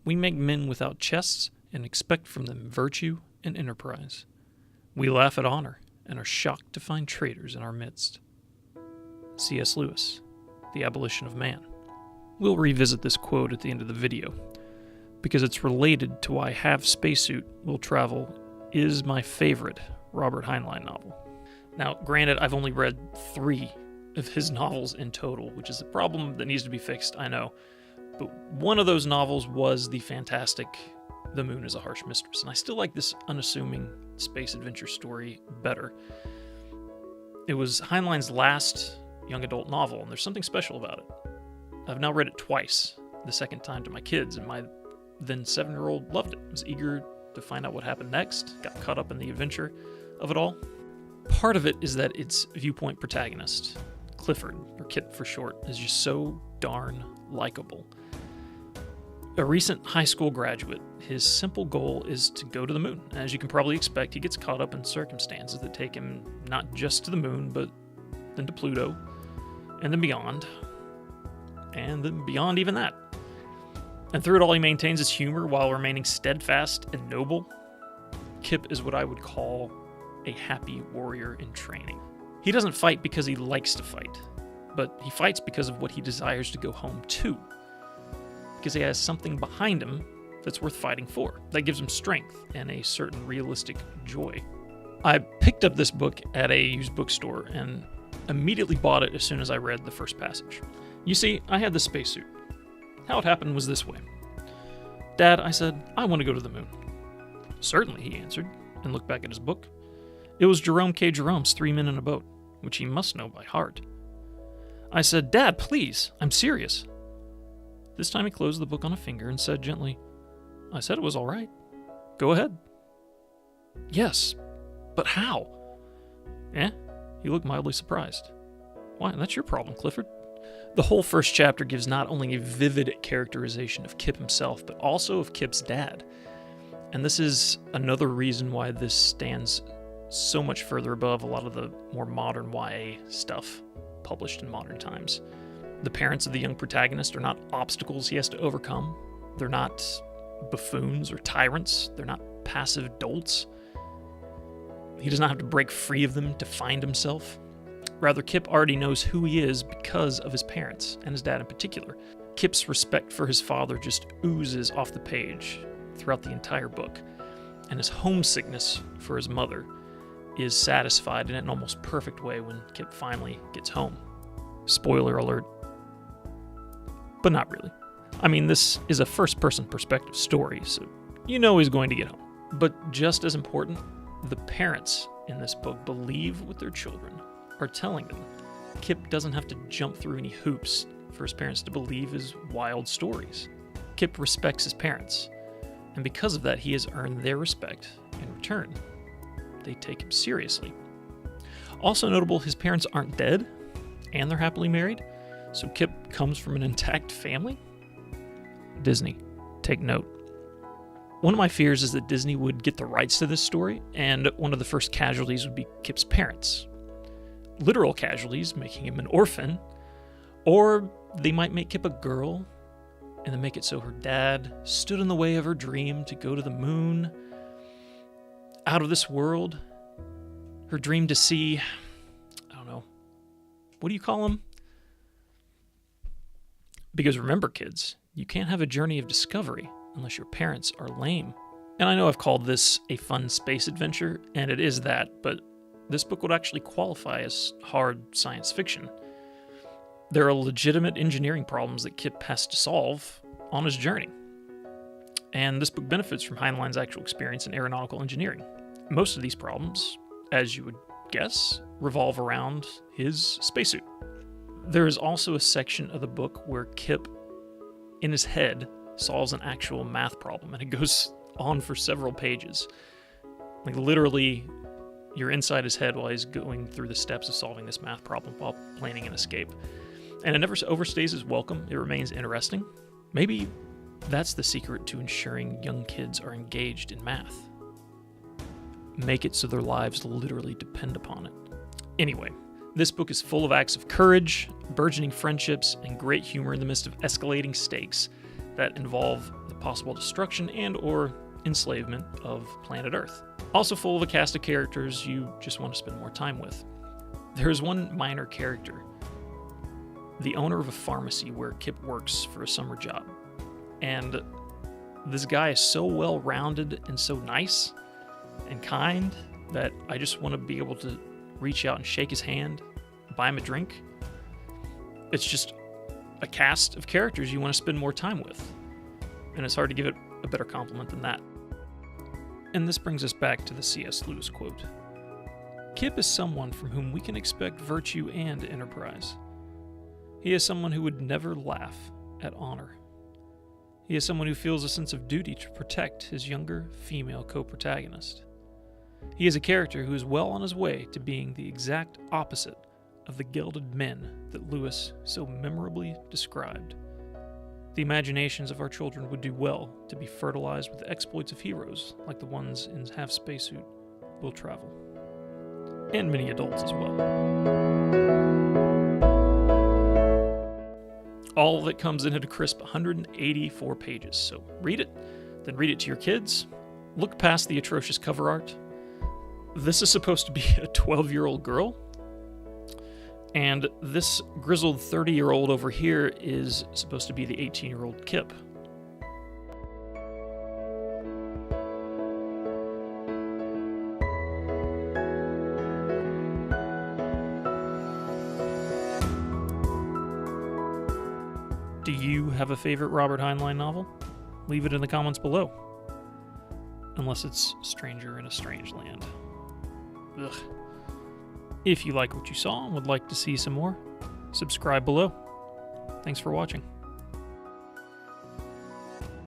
We make men without chests and expect from them virtue and enterprise. We laugh at honor and are shocked to find traitors in our midst. C.S. Lewis, The Abolition of Man. We'll revisit this quote at the end of the video, because it's related to why Half Spacesuit Will Travel is my favorite Robert Heinlein novel. Now, granted, I've only read 3 of his novels in total, which is a problem that needs to be fixed, I know. But one of those novels was the fantastic The Moon is a Harsh Mistress, and I still like this unassuming space adventure story better. It was Heinlein's last young adult novel, and there's something special about it. I've now read it twice, the second time to my kids, and my then 7-year-old loved it, was eager to find out what happened next, got caught up in the adventure of it all. Part of it is that its viewpoint protagonist, Clifford, or Kip for short, is just so darn likable. A recent high school graduate, his simple goal is to go to the moon. As you can probably expect, he gets caught up in circumstances that take him not just to the moon, but then to Pluto, and then beyond, and then beyond even that. And through it all, he maintains his humor while remaining steadfast and noble. Kip is what I would call a happy warrior in training. He doesn't fight because he likes to fight, but he fights because of what he desires to go home to. Because he has something behind him that's worth fighting for, that gives him strength and a certain realistic joy. I picked up this book at a used bookstore and immediately bought it as soon as I read the first passage. You see, I had the spacesuit. How it happened was this way. Dad, I said, I want to go to the moon. Certainly, he answered, and looked back at his book. It was Jerome K. Jerome's 3 Men in a Boat, which he must know by heart. I said, Dad, please, I'm serious. This time he closed the book on a finger and said gently, I said it was all right. Go ahead. Yes, but how? He looked mildly surprised. Why, that's your problem, Clifford. The whole first chapter gives not only a vivid characterization of Kip himself, but also of Kip's dad. And this is another reason why this stands so much further above a lot of the more modern YA stuff published in modern times. The parents of the young protagonist are not obstacles he has to overcome. They're not buffoons or tyrants. They're not passive dolts. He does not have to break free of them to find himself. Rather, Kip already knows who he is because of his parents, and his dad in particular. Kip's respect for his father just oozes off the page throughout the entire book, and his homesickness for his mother is satisfied in an almost perfect way when Kip finally gets home. Spoiler alert, but not really. I mean, this is a first-person perspective story, so you know he's going to get home. But just as important, the parents in this book believe what their children are telling them. Kip doesn't have to jump through any hoops for his parents to believe his wild stories. Kip respects his parents, and because of that, he has earned their respect in return. They take him seriously. Also notable, his parents aren't dead, and they're happily married, so Kip comes from an intact family. Disney, take note. One of my fears is that Disney would get the rights to this story, and one of the first casualties would be Kip's parents. Literal casualties, making him an orphan, or they might make Kip a girl, and then make it so her dad stood in the way of her dream to go to the moon, out of this world, her dream to see, I don't know, what do you call them? Because remember, kids, you can't have a journey of discovery unless your parents are lame. And I know I've called this a fun space adventure, and it is that, but this book would actually qualify as hard science fiction. There are legitimate engineering problems that Kip has to solve on his journey. And this book benefits from Heinlein's actual experience in aeronautical engineering. Most of these problems, as you would guess, revolve around his spacesuit. There is also a section of the book where Kip, in his head, solves an actual math problem, and it goes on for several pages. Like, literally, you're inside his head while he's going through the steps of solving this math problem while planning an escape. And it never overstays his welcome. It remains interesting. Maybe that's the secret to ensuring young kids are engaged in math. Make it so their lives literally depend upon it. Anyway, this book is full of acts of courage, burgeoning friendships, and great humor in the midst of escalating stakes that involve the possible destruction and or enslavement of planet Earth. Also full of a cast of characters you just want to spend more time with. There's one minor character, the owner of a pharmacy where Kip works for a summer job. And this guy is so well-rounded and so nice and kind that I just want to be able to reach out and shake his hand, buy him a drink. It's just a cast of characters you want to spend more time with. And it's hard to give it a better compliment than that. And this brings us back to the C.S. Lewis quote. Kip is someone from whom we can expect virtue and enterprise. He is someone who would never laugh at honor. He is someone who feels a sense of duty to protect his younger female co-protagonist. He is a character who is well on his way to being the exact opposite of the gelded men that Lewis so memorably described. The imaginations of our children would do well to be fertilized with the exploits of heroes like the ones in Half Spacesuit Will Travel. And many adults as well. All of it comes in at a crisp 184 pages, so read it, then read it to your kids. Look past the atrocious cover art. This is supposed to be a 12-year-old girl, and this grizzled 30-year-old over here is supposed to be the 18-year-old Kip. Do you have a favorite Robert Heinlein novel? Leave it in the comments below. Unless it's Stranger in a Strange Land. Ugh. If you like what you saw and would like to see some more, subscribe below. Thanks for watching.